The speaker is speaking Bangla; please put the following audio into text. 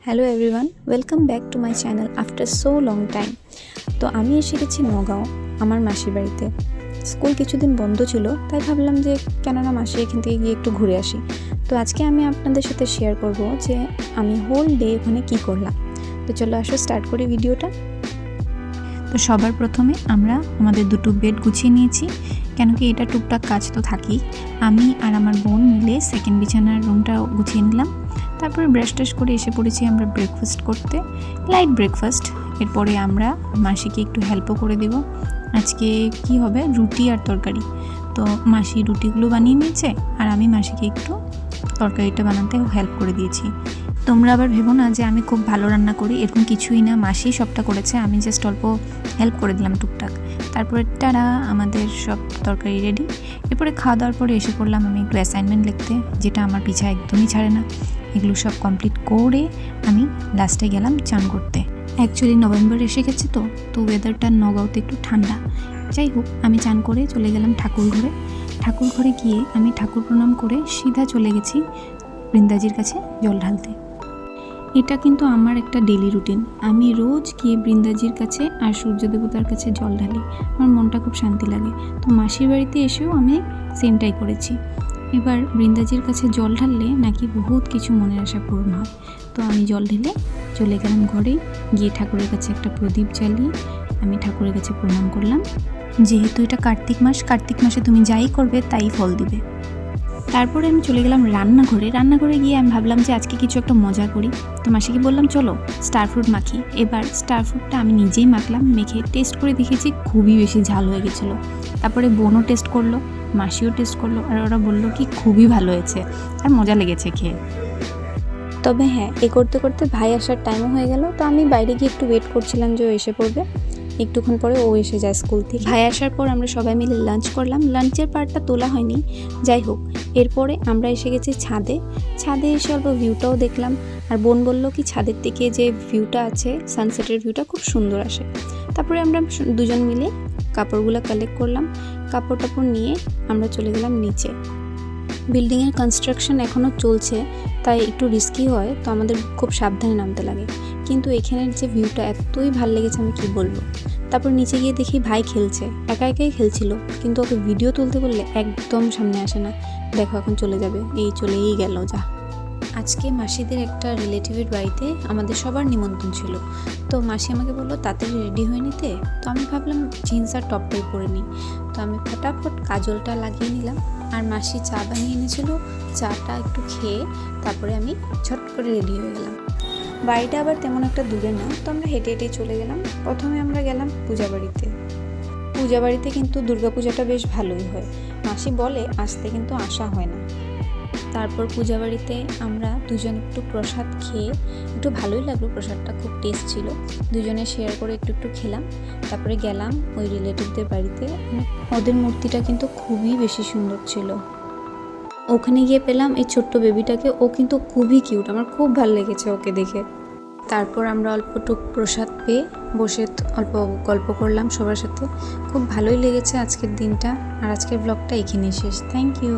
Hello everyone, welcome back to my channel after so long time. তো আমি এসে গেছি নগাঁও আমার মাসির বাড়িতে। স্কুল কিছুদিন বন্ধ ছিল, তাই ভাবলাম যে কেননা মাসি এখান থেকে গিয়ে একটু ঘুরে আসি। তো আজকে আমি আপনাদের সাথে শেয়ার করব যে আমি হোল ডে ওখানে কী করলাম। তো চলো আসো স্টার্ট করি ভিডিওটা। তো সবার প্রথমে আমরা আমাদের দুটো বেড গুছিয়ে নিয়েছি, কেন কি এটা টুকটাক কাজ তো থাকেই। আমি আর আমার বোন মিলে সেকেন্ড বিছানার রুমটা গুছিয়ে নিলাম। তারপরে ব্রাশ টাশ করে এসে পড়েছি আমরা ব্রেকফাস্ট করতে, লাইট ব্রেকফাস্ট। এরপরে আমরা মাসিকে একটু হেল্পও করে দেব। আজকে কি হবে, রুটি আর তরকারি। তো মাসি রুটিগুলো বানিয়ে নিয়েছে আর আমি মাসিকে একটু তরকারিটা বানাতে হেল্প করে দিয়েছি। তোমরা আবার ভেবো না যে আমি খুব ভালো রান্না করি, এরকম কিছুই না। মাসি সবটা করেছে, আমি জাস্ট অল্প হেল্প করে দিলাম টুকটাক। তারপরে টানা আমাদের সব তরকারি রেডি। এরপরে খাওয়া দাওয়ার পরে এসে পড়লাম আমি একটু অ্যাসাইনমেন্ট লিখতে, যেটা আমার পিছা একদমই ছাড়ে না। এগুলো সব কমপ্লিট করে আমি লাস্টে গেলাম চান করতে। অ্যাকচুয়ালি নভেম্বর এসে গেছে, তো ওয়েদারটা নগাঁওতে একটু ঠান্ডা। যাই হোক, আমি চান করে চলে গেলাম ঠাকুর ঘরে গিয়ে আমি ঠাকুর প্রণাম করে সিধা চলে গেছি বৃন্দাজির কাছে জল ঢালতে। এটা কিন্তু আমার একটা ডেলি রুটিন। আমি রোজ গিয়ে বৃন্দাজির কাছে আর সূর্য দেবতার কাছে জল ঢালি, আমার মনটা খুব শান্তি লাগে। তো মাসির বাড়িতে এসেও আমি সেমটাই করেছি। এবার বৃন্দাজির কাছে জল ঢাললে নাকি বহুত কিছু মনের আশা পূরণ হয়। তো আমি জল ঢেলে চলে গেলাম ঘরে, গিয়ে ঠাকুরের কাছে একটা প্রদীপ জ্বালিয়ে আমি ঠাকুরের কাছে প্রণাম করলাম। যেহেতু এটা কার্তিক মাসে তুমি যাই করবে তাই ফল দিবে। তারপরে আমি চলে গেলাম রান্নাঘরে গিয়ে আমি ভাবলাম যে আজকে কিছু একটা মজা করি। তো মাসিকে বললাম চলো স্টার ফ্রুট মাখি। এবার স্টার ফ্রুটটা আমি নিজেই মাখলাম, মেখে টেস্ট করে দেখেছি খুবই বেশি ঝাল হয়ে গেছিলো। তারপরে বোনও টেস্ট করলো, মাসিও টেস্ট করলো, আর ওরা বললো কি খুবই ভালো হয়েছে আর মজা লেগেছে খেয়ে। তবে হ্যাঁ, এ করতে করতে ভাই আসার টাইমও হয়ে গেল। তো আমি বাইরে গিয়ে একটু ওয়েট করছিলাম যে ও এসে পড়বে। একটুক্ষণ পরে ও এসে যায় স্কুল থেকে। ভাই আসার পর আমরা সবাই মিলে লাঞ্চ করলাম। লাঞ্চের পার্টটা তোলা হয়নি, যাই হোক। এরপরে আমরা এসে গেছি ছাদে এসে অল্প ভিউটাও দেখলাম। আর বোন বললো কি ছাদের থেকে যে ভিউটা আছে, সানসেটের ভিউটা খুব সুন্দর আসে। তারপরে আমরা দুজন মিলে কাপড়গুলো কালেক্ট করলাম। কাপড় টাপড় নিয়ে আমরা চলে গেলাম নিচে। বিল্ডিংয়ের কনস্ট্রাকশন এখনও চলছে, তাই একটু রিস্কি হয়, তো আমাদের খুব সাবধানে নামতে লাগে। কিন্তু এখানের যে ভিউটা এতই ভালো লেগেছে আমি কি বলবো। তারপর নিচে গিয়ে দেখি ভাই খেলছে, একাই খেলছিল, কিন্তু ওকে ভিডিও তুলতে বললে একদম সামনে আসে না। দেখো এখন চলে যাবে, চলেই গেল যা। আজকে মাসিদের একটা রিলেটিভের বাড়িতে আমাদের সবার নিমন্ত্রণ ছিল। তো মাসি আমাকে বললো তাড়াতাড়ি রেডি হয়ে নিতে। তো আমি ভাবলাম জিন্স আর টপটাই পরে নিই। তো আমি ফটাফট কাজলটা লাগিয়ে নিলাম, আর মাসি চা বানিয়ে এনেছিল। চাটা একটু খেয়ে তারপরে আমি ঝট করে রেডি হয়ে গেলাম। বাড়িটা আবার তেমন একটা দূরে না, তো আমরা হেঁটে হেঁটে চলে গেলাম। প্রথমে আমরা গেলাম পূজা বাড়িতে কিন্তু দুর্গাপূজাটা বেশ ভালোই হয়। মাসি বলে আসতে, কিন্তু আসা হয় না। তারপর পূজা বাড়িতে আমরা দুজন একটু প্রসাদ খেয়ে একটু ভালোই লাগলো, প্রসাদটা খুব টেস্ট ছিল। দুজনে শেয়ার করে একটু খেলাম। তারপরে গেলাম ওই রিলেটিভদের বাড়িতে। ওদের মূর্তিটা কিন্তু খুবই বেশি সুন্দর ছিল। ওখানে গিয়ে পেলাম এই ছোট্ট বেবিটাকে, ও কিন্তু খুবই কিউট, আমার খুব ভালো লেগেছে ওকে দেখে। তারপর আমরা অল্পটুক প্রসাদ পেয়ে বসে অল্প গল্প করলাম সবার সাথে। খুব ভালোই লেগেছে আজকের দিনটা। আর আজকের ব্লগটা এখানেই শেষ। Thank you.